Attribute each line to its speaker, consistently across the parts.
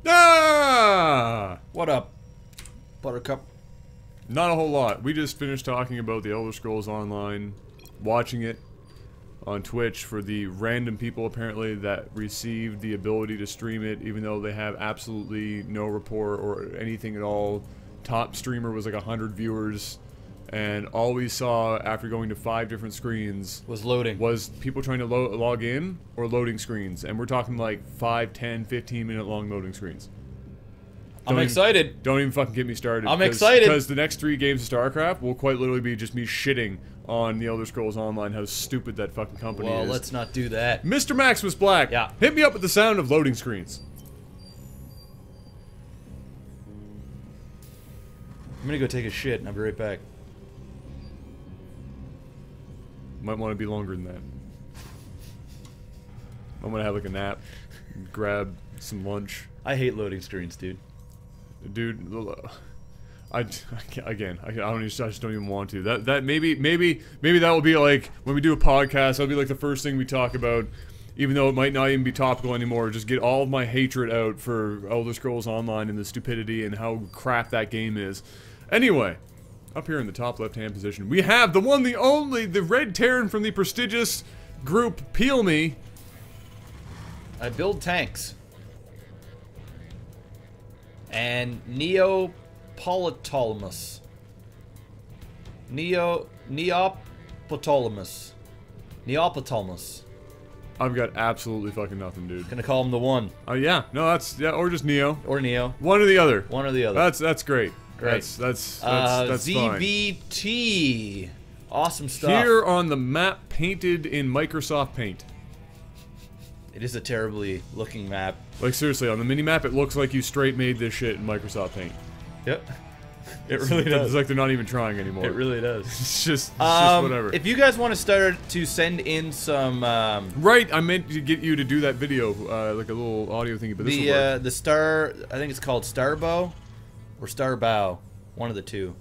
Speaker 1: Ah!
Speaker 2: What up, Buttercup?
Speaker 1: Not a whole lot. We just finished talking about the Elder Scrolls Online, watching it on Twitch for the random people apparently that received the ability to stream it, even though they have absolutely no rapport or anything at all. Top streamer was like 100 viewers, and all we saw after going to 5 different screens
Speaker 2: Was loading.
Speaker 1: was people trying to log in or loading screens, and we're talking like 5, 10, 15 minute long loading screens.
Speaker 2: I'm excited.
Speaker 1: Don't even fucking get me started.
Speaker 2: I'm excited.
Speaker 1: Because the next 3 games of StarCraft will quite literally be just me shitting on the Elder Scrolls Online, how stupid that fucking company is.
Speaker 2: Well, let's not do that.
Speaker 1: Mr. MaximusBlack,
Speaker 2: Yeah.
Speaker 1: hit me up with the sound of loading screens.
Speaker 2: I'm gonna go take a shit and I'll be right back.
Speaker 1: Might want to be longer than that. I'm gonna have like a nap, grab some lunch.
Speaker 2: I hate loading screens, dude.
Speaker 1: Dude, I just don't even want to. Maybe that will be like when we do a podcast. That'll be like the first thing we talk about, even though it might not even be topical anymore. Just get all of my hatred out for Elder Scrolls Online and the stupidity and how crap that game is. Anyway, up here in the top left-hand position, we have the one, the only, the Red Terran from the prestigious group PeelMe.
Speaker 2: iBuildTanks. And Neoptolemos. Neoptolemos.
Speaker 1: I've got absolutely fucking nothing, dude.
Speaker 2: Gonna call him the one.
Speaker 1: Yeah, no, that's, yeah, or just Neo.
Speaker 2: Or Neo.
Speaker 1: One or the other.
Speaker 2: One or the other.
Speaker 1: That's great.
Speaker 2: Great.
Speaker 1: That's fine.
Speaker 2: ZBT. Awesome stuff.
Speaker 1: Here on the map, painted in Microsoft Paint.
Speaker 2: It is a terribly looking map.
Speaker 1: Like, seriously, on the mini-map, it looks like you straight made this shit in Microsoft Paint.
Speaker 2: Yep. It really does.
Speaker 1: It's like they're not even trying anymore.
Speaker 2: It really does.
Speaker 1: It's just whatever.
Speaker 2: If you guys want to start to send in some...
Speaker 1: right, I meant to get you to do that video, like a little audio thingy, but this will work.
Speaker 2: The Star... I think it's called Starbow or Starbow. One of the two.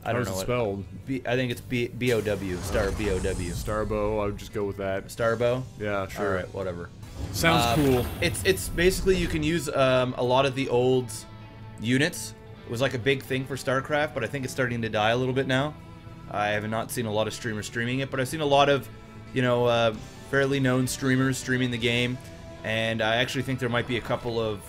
Speaker 2: I don't know
Speaker 1: How's it
Speaker 2: what.
Speaker 1: spelled?
Speaker 2: I think it's B-O-W. Star B-O-W.
Speaker 1: Starbow, I would just go with that.
Speaker 2: Starbow?
Speaker 1: Yeah, sure.
Speaker 2: Alright, whatever.
Speaker 1: Sounds cool.
Speaker 2: It's basically you can use a lot of the old units. It was like a big thing for StarCraft, but I think it's starting to die a little bit now. I have not seen a lot of streamers streaming it, but I've seen a lot of, you know, fairly known streamers streaming the game, and I actually think there might be a couple of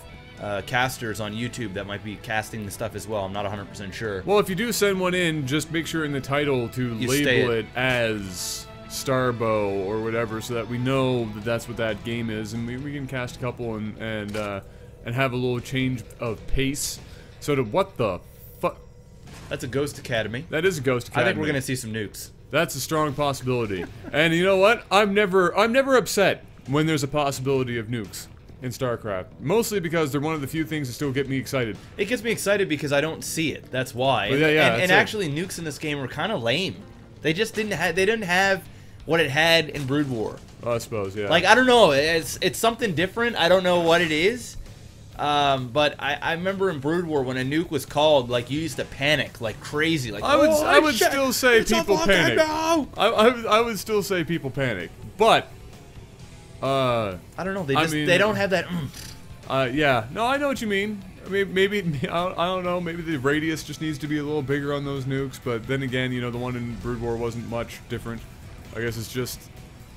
Speaker 2: casters on YouTube that might be casting the stuff as well. I'm not 100% sure.
Speaker 1: Well, if you do send one in, just make sure in the title to label it as Starbow or whatever, so that we know that that's what that game is, and we can cast a couple and have a little change of pace. So to what the fuck?
Speaker 2: That's a Ghost Academy.
Speaker 1: That is a Ghost Academy.
Speaker 2: I think we're gonna see some nukes.
Speaker 1: That's a strong possibility. And you know what? I'm never upset when there's a possibility of nukes in StarCraft. Mostly because they're one of the few things that still get me excited.
Speaker 2: It gets me excited because I don't see it. That's why.
Speaker 1: Well, yeah,
Speaker 2: and actually, nukes in this game were kind of lame. They just didn't have. They didn't have what it had in Brood War.
Speaker 1: I suppose, yeah.
Speaker 2: Like, I don't know. It's something different. I don't know what it is. But I remember in Brood War when a nuke was called, like, you used to panic like crazy. Like,
Speaker 1: I would still say people panic.
Speaker 2: No!
Speaker 1: I would still say people panic. But
Speaker 2: I don't know. They don't have that.
Speaker 1: Yeah. No, I know what you mean. I mean, maybe I don't know. Maybe the radius just needs to be a little bigger on those nukes. But then again, you know, the one in Brood War wasn't much different. I guess it's just.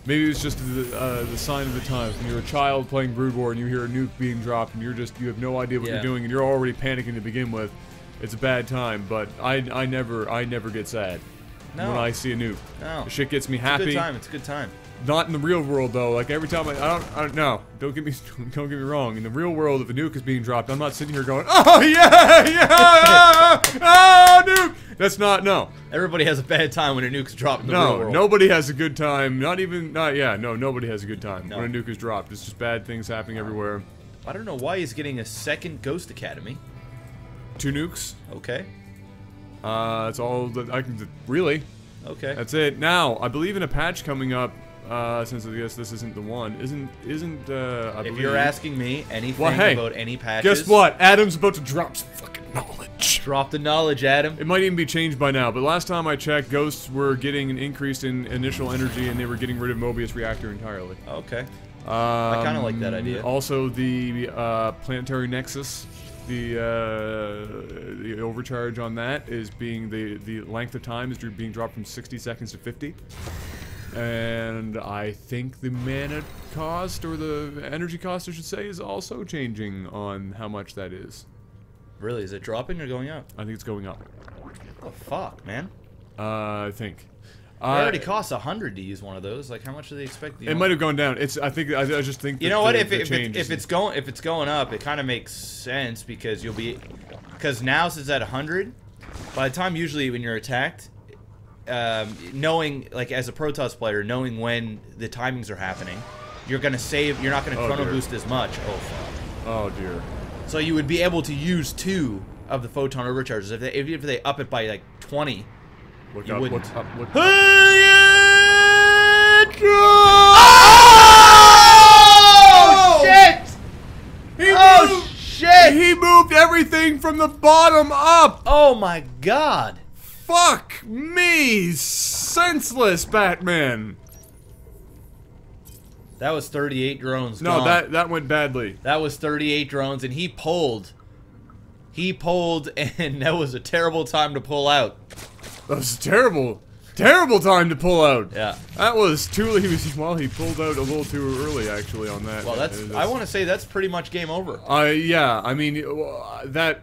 Speaker 1: Maybe it's just the sign of the times. When you're a child playing Brood War and you hear a nuke being dropped and you have no idea what you're doing and you're already panicking to begin with, it's a bad time. But I never get sad when I see a nuke.
Speaker 2: No.
Speaker 1: The shit gets me happy.
Speaker 2: It's a good time. It's a good time.
Speaker 1: Not in the real world though. Like every time don't get me wrong. In the real world, if a nuke is being dropped, I'm not sitting here going, oh yeah, oh nuke. That's not
Speaker 2: Everybody has a bad time when a nuke's dropped in the real world.
Speaker 1: Nobody has a good time. Nobody has a good time when a nuke is dropped. It's just bad things happening everywhere.
Speaker 2: I don't know why he's getting a second Ghost Academy.
Speaker 1: 2 nukes.
Speaker 2: Okay.
Speaker 1: That's all that I can. Really.
Speaker 2: Okay.
Speaker 1: That's it. Now, I believe in a patch coming up. Since I guess this isn't the one,
Speaker 2: if you're asking me anything about any patches,
Speaker 1: guess what? Adam's about to drop some fucking knowledge.
Speaker 2: Drop the knowledge, Adam.
Speaker 1: It might even be changed by now, but last time I checked, ghosts were getting an increase in initial energy, and they were getting rid of Mobius Reactor entirely.
Speaker 2: Okay. I kind of like that idea.
Speaker 1: Also, the planetary nexus, the overcharge on that is being the length of time is being dropped from 60 seconds to 50. And I think the mana cost, or the energy cost, I should say, is also changing on how much that is.
Speaker 2: Really? Is it dropping or going up?
Speaker 1: I think it's going up.
Speaker 2: What the fuck, man?
Speaker 1: I think.
Speaker 2: It already costs 100 to use one of those. Like, how much do they expect?
Speaker 1: It might have gone down. I just think.
Speaker 2: You know what? If it's going up, it kind of makes sense because because now since it's at 100, by the time usually when you're attacked. Knowing, like, as a Protoss player, knowing when the timings are happening, you're gonna save. You're not gonna chrono boost as much. Oh fuck.
Speaker 1: Oh dear.
Speaker 2: So you would be able to use 2 of the photon overcharges if they up it by like 20.
Speaker 1: Look
Speaker 2: you
Speaker 1: up.
Speaker 2: wouldn't.
Speaker 1: Look up. Look up.
Speaker 2: Oh shit! Shit!
Speaker 1: He moved everything from the bottom up.
Speaker 2: Oh my god.
Speaker 1: Fuck me! Senseless Batman!
Speaker 2: That was 38 drones.
Speaker 1: No,
Speaker 2: gone.
Speaker 1: that went badly.
Speaker 2: That was 38 drones, and he pulled. He pulled, and that was a terrible time to pull out.
Speaker 1: That was a terrible time to pull out.
Speaker 2: Yeah.
Speaker 1: That was too. He pulled out a little too early, actually, on that.
Speaker 2: Well, I want to say that's pretty much game over.
Speaker 1: Yeah. I mean, that.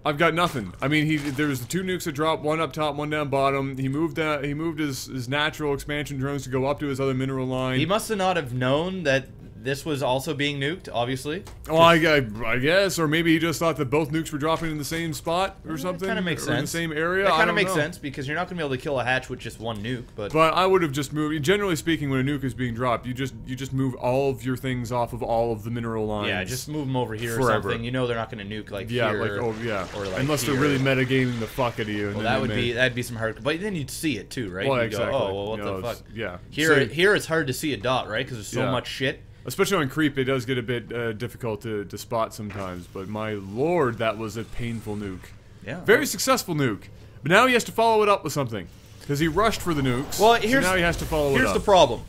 Speaker 1: I've got nothing. I mean, there's the 2 nukes that dropped, one up top, one down bottom. He moved his natural expansion drones to go up to his other mineral line.
Speaker 2: He must have not have known that this was also being nuked, obviously.
Speaker 1: Oh, I guess, or maybe he just thought that both nukes were dropping in the same spot or something.
Speaker 2: Kind of makes sense.
Speaker 1: In the same area.
Speaker 2: That kind of makes sense because you're not going to be able to kill a hatch with just 1 nuke. But
Speaker 1: I would have just moved. Generally speaking, when a nuke is being dropped, you just move all of your things off of all of the mineral lines.
Speaker 2: Yeah, just move them over here
Speaker 1: forever.
Speaker 2: or something. You know they're not going to nuke like
Speaker 1: yeah,
Speaker 2: here.
Speaker 1: Or
Speaker 2: like
Speaker 1: unless
Speaker 2: here.
Speaker 1: they're really metagaming the fuck out of you.
Speaker 2: Well, that'd be some hard. But then you'd see it too, right?
Speaker 1: Well,
Speaker 2: you'd
Speaker 1: exactly.
Speaker 2: go, oh, well, what the fuck?
Speaker 1: Yeah.
Speaker 2: Here it's hard to see a dot, right? Because there's so much shit.
Speaker 1: Especially on creep, it does get a bit difficult to spot sometimes. But my lord, that was a painful nuke.
Speaker 2: Yeah.
Speaker 1: Very successful nuke. But now he has to follow it up with something. Because he rushed for the nukes.
Speaker 2: Well,
Speaker 1: so now he has to follow it up.
Speaker 2: Here's the problem.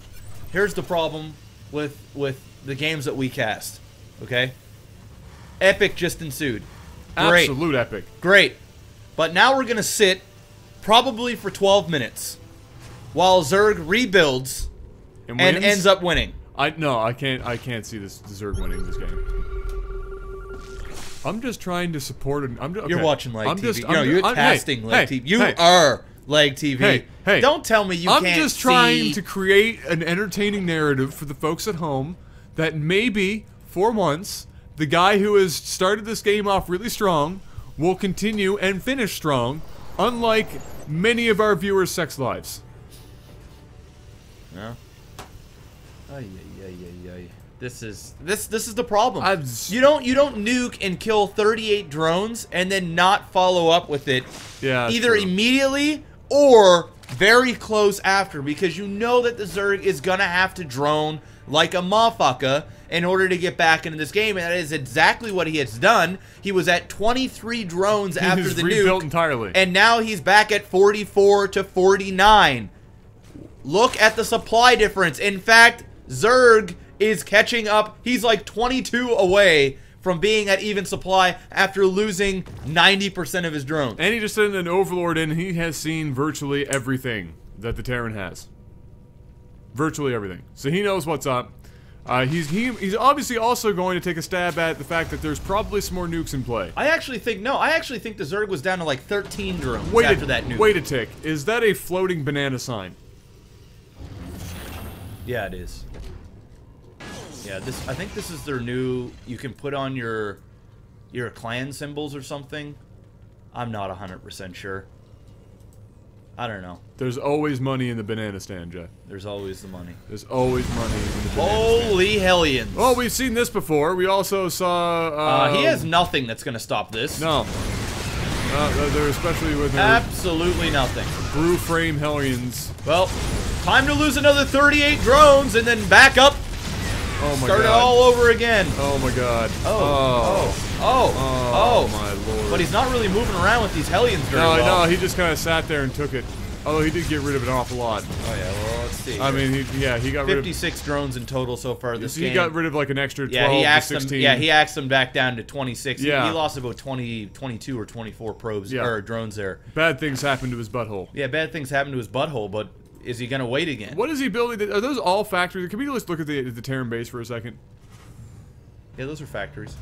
Speaker 2: Here's the problem with the games that we cast. Okay? Epic just ensued. Great.
Speaker 1: Absolute epic.
Speaker 2: Great. But now we're going to sit probably for 12 minutes while Zerg rebuilds and ends up winning.
Speaker 1: I can't see this Zerg winning this game. I'm just trying to support him. Okay.
Speaker 2: You're watching LAGTV. You're casting LAGTV. You are LAGTV.
Speaker 1: Hey,
Speaker 2: don't tell me you can't see.
Speaker 1: I'm just trying to create an entertaining narrative for the folks at home that maybe, for once, the guy who has started this game off really strong will continue and finish strong, unlike many of our viewers' sex lives.
Speaker 2: Yeah. This is the problem. You don't nuke and kill 38 drones and then not follow up with it.
Speaker 1: Yeah.
Speaker 2: Either immediately or very close after, because you know that the Zerg is gonna have to drone like a motherfucker in order to get back into this game, and that is exactly what he has done. He was at 23 drones after the nuke,
Speaker 1: entirely,
Speaker 2: and now he's back at 44 to 49. Look at the supply difference. In fact, Zerg is catching up. He's like 22 away from being at even supply after losing 90% of his drones.
Speaker 1: And he just sent an Overlord in. He has seen virtually everything that the Terran has. Virtually everything. So he knows what's up. He's obviously also going to take a stab at the fact that there's probably some more nukes in play.
Speaker 2: I actually think the Zerg was down to like 13 drones after that nuke.
Speaker 1: Wait a tick. Is that a floating banana sign?
Speaker 2: Yeah, it is. Yeah, I think this is their new. You can put on your clan symbols or something. I'm not 100% sure. I don't know.
Speaker 1: There's always money in the banana stand, Jeff.
Speaker 2: There's always the money.
Speaker 1: There's always money in the banana
Speaker 2: Holy
Speaker 1: stand.
Speaker 2: hellions!
Speaker 1: Well, we've seen this before. We also saw.
Speaker 2: He has nothing that's gonna stop this.
Speaker 1: No. They're especially with
Speaker 2: absolutely nothing.
Speaker 1: Brew frame hellions.
Speaker 2: Well, time to lose another 38 drones and then back up.
Speaker 1: Oh my
Speaker 2: Start
Speaker 1: god.
Speaker 2: it all over again.
Speaker 1: Oh my god.
Speaker 2: Oh
Speaker 1: my lord.
Speaker 2: But he's not really moving around with these hellions very well.
Speaker 1: No, he just kind of sat there and took it. Although he did get rid of an awful lot.
Speaker 2: Oh yeah, well, see.
Speaker 1: I mean, he got rid of
Speaker 2: 56 drones in total so far this game.
Speaker 1: He got rid of like an extra 12
Speaker 2: he axed
Speaker 1: to 16.
Speaker 2: Them, he axed them back down to 26.
Speaker 1: Yeah.
Speaker 2: He lost about 22 or 24 probes or drones there.
Speaker 1: Bad things happened to his butthole.
Speaker 2: Yeah, bad things happened to his butthole, but is he gonna wait again?
Speaker 1: What is he building? Are those all factories? Can we just look at the Terran base for a second?
Speaker 2: Yeah, those are factories.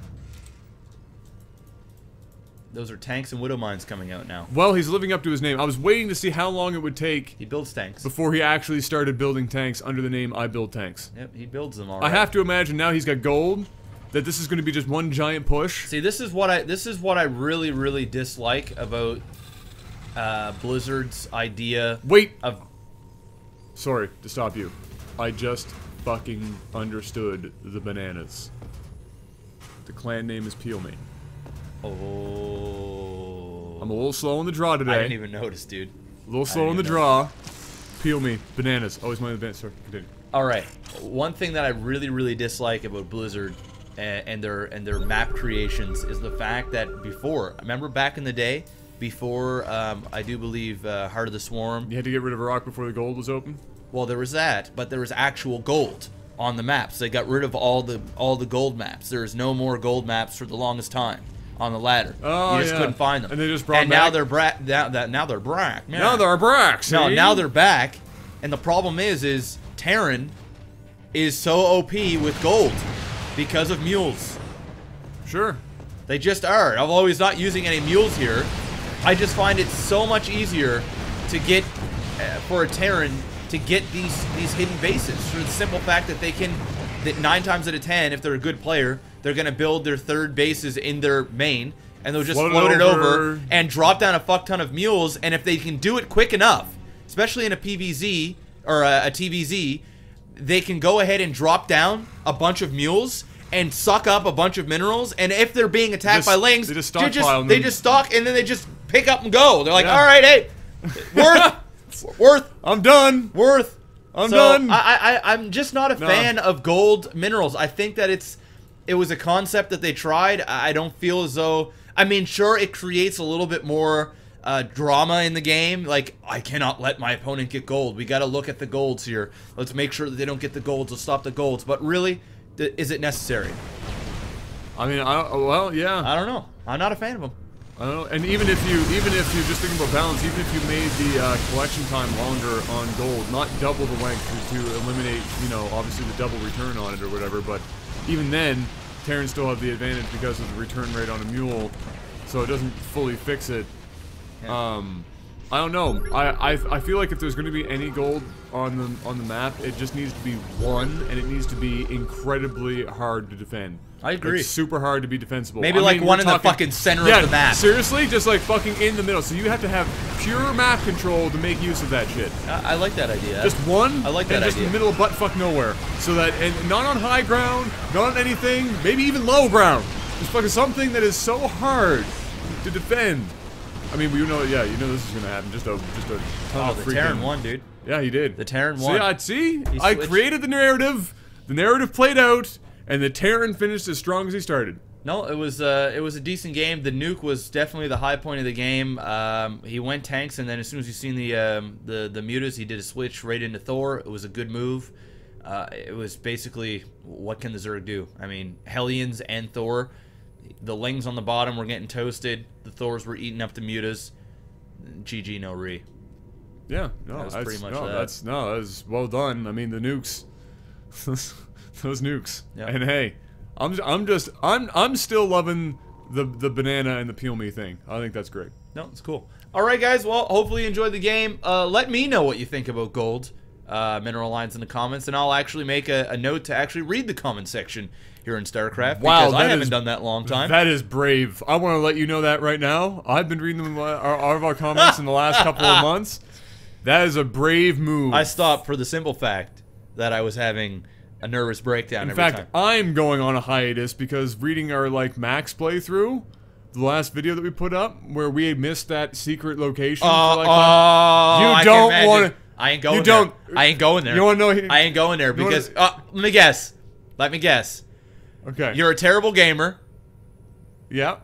Speaker 2: Those are tanks and widow mines coming out now.
Speaker 1: Well, he's living up to his name. I was waiting to see how long it would take.
Speaker 2: He builds tanks.
Speaker 1: Before he actually started building tanks under the name iBuildTanks.
Speaker 2: Yep, he builds them all right.
Speaker 1: I have to imagine now he's got gold, that this is going to be just one giant push.
Speaker 2: See, this is what I really, really dislike about Blizzard's idea of...
Speaker 1: Sorry to stop you. I just fucking understood the bananas. The clan name is PeelMe.
Speaker 2: Oh.
Speaker 1: I'm a little slow on the draw today.
Speaker 2: I didn't even notice, dude.
Speaker 1: A little slow on the draw. PeelMe. Bananas. Always mind the bananas. Sorry, continue.
Speaker 2: Alright. One thing that I really, really dislike about Blizzard and their map creations is the fact that before, remember back in the day, before I do believe Heart of the Swarm.
Speaker 1: You had to get rid of a rock before the gold was open?
Speaker 2: Well, there was that, but there was actual gold on the maps. They got rid of all the gold maps. There's no more gold maps for the longest time on the ladder.
Speaker 1: Oh,
Speaker 2: you just couldn't find them.
Speaker 1: And they just brought
Speaker 2: and
Speaker 1: back.
Speaker 2: now they're now they're back. Yeah.
Speaker 1: Now they're back. See?
Speaker 2: No, now they're back. And the problem is Terran is so OP with gold because of mules.
Speaker 1: Sure.
Speaker 2: They just are. I'm always not using any mules here. I just find it so much easier to get for a Terran to get these hidden bases for the simple fact that they can, that 9 times out of 10, if they're a good player, they're gonna build their third bases in their main, and they'll just float it over and drop down a fuck ton of mules. And if they can do it quick enough, especially in a PVZ or a TVZ, they can go ahead and drop down a bunch of mules and suck up a bunch of minerals. And if they're being attacked by lings,
Speaker 1: they just stockpile them.
Speaker 2: They just stock and then they just pick up and go. They're like, all right, hey, worth.
Speaker 1: I'm done.
Speaker 2: I'm
Speaker 1: done.
Speaker 2: I'm just not a fan of gold minerals. I think that it was a concept that they tried. I don't feel as though, I mean, sure, it creates a little bit more drama in the game. Like, I cannot let my opponent get gold. We got to look at the golds here. Let's make sure that they don't get the golds. Let's stop the golds. But really, is it necessary?
Speaker 1: I mean, well, yeah.
Speaker 2: I don't know. I'm not a fan of them.
Speaker 1: I don't know. And even if you just think about balance, even if you made the collection time longer on gold, not double the length to eliminate, you know, obviously the double return on it or whatever, but even then, Terrans still have the advantage because of the return rate on a mule, so it doesn't fully fix it. Yeah. I don't know. I feel like if there's going to be any gold on the map, it just needs to be one, and it needs to be incredibly hard to defend.
Speaker 2: I agree.
Speaker 1: Like, super hard to be defensible.
Speaker 2: Maybe like one in the fucking center of the map.
Speaker 1: Seriously, just like fucking in the middle. So you have to have pure map control to make use of that shit.
Speaker 2: I like that idea.
Speaker 1: Just one.
Speaker 2: I like that
Speaker 1: and just
Speaker 2: idea.
Speaker 1: in the middle of buttfuck nowhere. So that, and not on high ground, not on anything, maybe even low ground. Just fucking something that is so hard to defend. I mean, you know, yeah, you know this is gonna happen. Just a ton of freaking.
Speaker 2: The Terran won, dude.
Speaker 1: Yeah, he did.
Speaker 2: The Terran won.
Speaker 1: See, I created the narrative. The narrative played out, and the Terran finished as strong as he started.
Speaker 2: No, it was a decent game. The nuke was definitely the high point of the game. He went tanks, and then as soon as you seen the mutas, he did a switch right into Thor. It was a good move. It was basically, what can the Zerg do? I mean, Hellions and Thor. The Lings on the bottom were getting toasted. The Thors were eating up the mutas. GG, no re.
Speaker 1: Yeah, no,
Speaker 2: that was pretty much
Speaker 1: that was well done. I mean, the nukes, those nukes.
Speaker 2: Yep.
Speaker 1: And hey, I'm still loving the banana and the PeelMe thing. I think that's great.
Speaker 2: No, it's cool. All right, guys. Well, hopefully you enjoyed the game. Let me know what you think about gold mineral lines in the comments, and I'll actually make a note to actually read the comment section here in Starcraft.
Speaker 1: Wow,
Speaker 2: because I haven't done that in a long time.
Speaker 1: That is brave. I want to let you know that right now. I've been reading all of our comments in the last couple of months. That is a brave move.
Speaker 2: I stopped for the simple fact that I was having a nervous breakdown every time.
Speaker 1: In fact, I'm going on a hiatus because reading our Max playthrough, the last video that we put up, where we missed that secret location. You don't want to.
Speaker 2: I ain't going there. I ain't going there.
Speaker 1: You want to know?
Speaker 2: I ain't going there because let me guess. Let me guess.
Speaker 1: Okay.
Speaker 2: You're a terrible gamer.
Speaker 1: Yeah.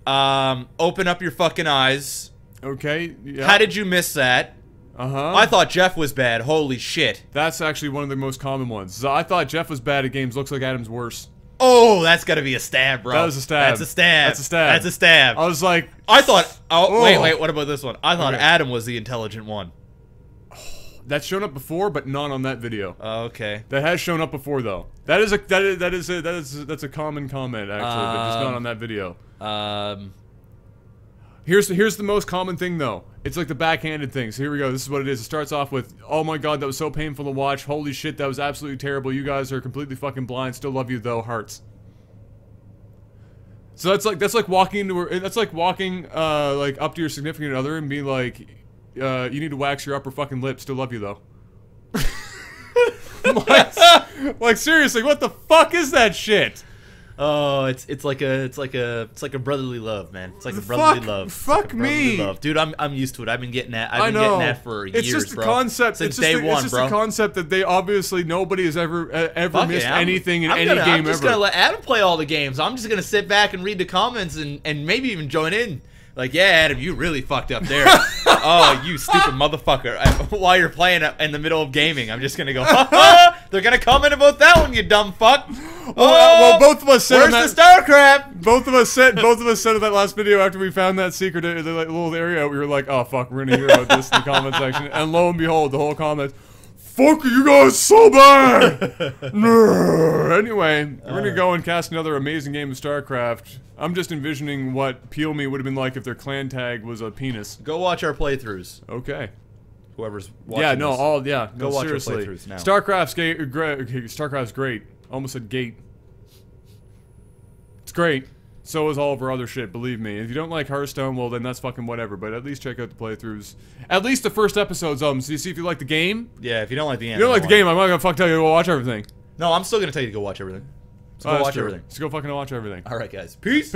Speaker 2: Open up your fucking eyes.
Speaker 1: Okay. Yeah.
Speaker 2: How did you miss that? I thought Jeff was bad. Holy shit.
Speaker 1: That's actually one of the most common ones. So I thought Jeff was bad at games. Looks like Adam's worse.
Speaker 2: Oh, that's gotta be a stab, bro.
Speaker 1: That was a stab.
Speaker 2: That's a stab.
Speaker 1: That's a stab.
Speaker 2: That's a stab.
Speaker 1: I was like...
Speaker 2: I thought... Oh, wait, what about this one? I thought
Speaker 1: Okay.
Speaker 2: Adam was the intelligent one.
Speaker 1: That's shown up before, but not on that video.
Speaker 2: Okay.
Speaker 1: That has shown up before, though. That's a common comment, actually, but just not on that video. Here's the most common thing, though. It's like the backhanded thing. So here we go. This is what it is. It starts off with, "Oh my god, that was so painful to watch. Holy shit, that was absolutely terrible. You guys are completely fucking blind. Still love you though. Hearts." So that's like walking like up to your significant other and be like, "You need to wax your upper fucking lip. Still love you though." like seriously, what the fuck is that shit?
Speaker 2: Oh, it's like a brotherly love, man. It's like a brotherly love.
Speaker 1: Fuck me,
Speaker 2: love. Dude. I'm used to it. I've been getting that. I've been getting that for years, bro.
Speaker 1: It's just the concept.
Speaker 2: Since day one,
Speaker 1: it's just the concept that they obviously nobody has ever missed anything in any game ever.
Speaker 2: I'm just gonna let Adam play all the games. I'm just gonna sit back and read the comments and maybe even join in. Like, yeah, Adam, you really fucked up there. Oh, you stupid motherfucker. While you're playing in the middle of gaming, I'm just gonna go, ha ha! They're gonna comment about that one, you dumb fuck.
Speaker 1: Well, both of us said
Speaker 2: where's the Starcraft?
Speaker 1: Both of us said in that last video after we found that secret, the little area, we were like, oh fuck, we're gonna hear about this in the comment section. And lo and behold, the whole comment, fuck you guys so bad! Anyway, we're gonna go and cast another amazing game of StarCraft. I'm just envisioning what PeelMe would have been like if their clan tag was a penis.
Speaker 2: Go watch our playthroughs.
Speaker 1: Okay.
Speaker 2: Whoever's watching
Speaker 1: Go
Speaker 2: watch
Speaker 1: seriously.
Speaker 2: our playthroughs now.
Speaker 1: StarCraft's great. Almost said gate. It's great. So is all of our other shit, believe me. If you don't like Hearthstone, well then that's fucking whatever, but at least check out the playthroughs. At least the first episodes of them, so you see if you like the game.
Speaker 2: Yeah, if you don't like the game.
Speaker 1: If you don't like the game, I'm not gonna fuck tell you to go watch everything.
Speaker 2: No, I'm still gonna tell you to go watch everything. So go watch everything.
Speaker 1: So go fucking watch everything.
Speaker 2: Alright guys. Peace!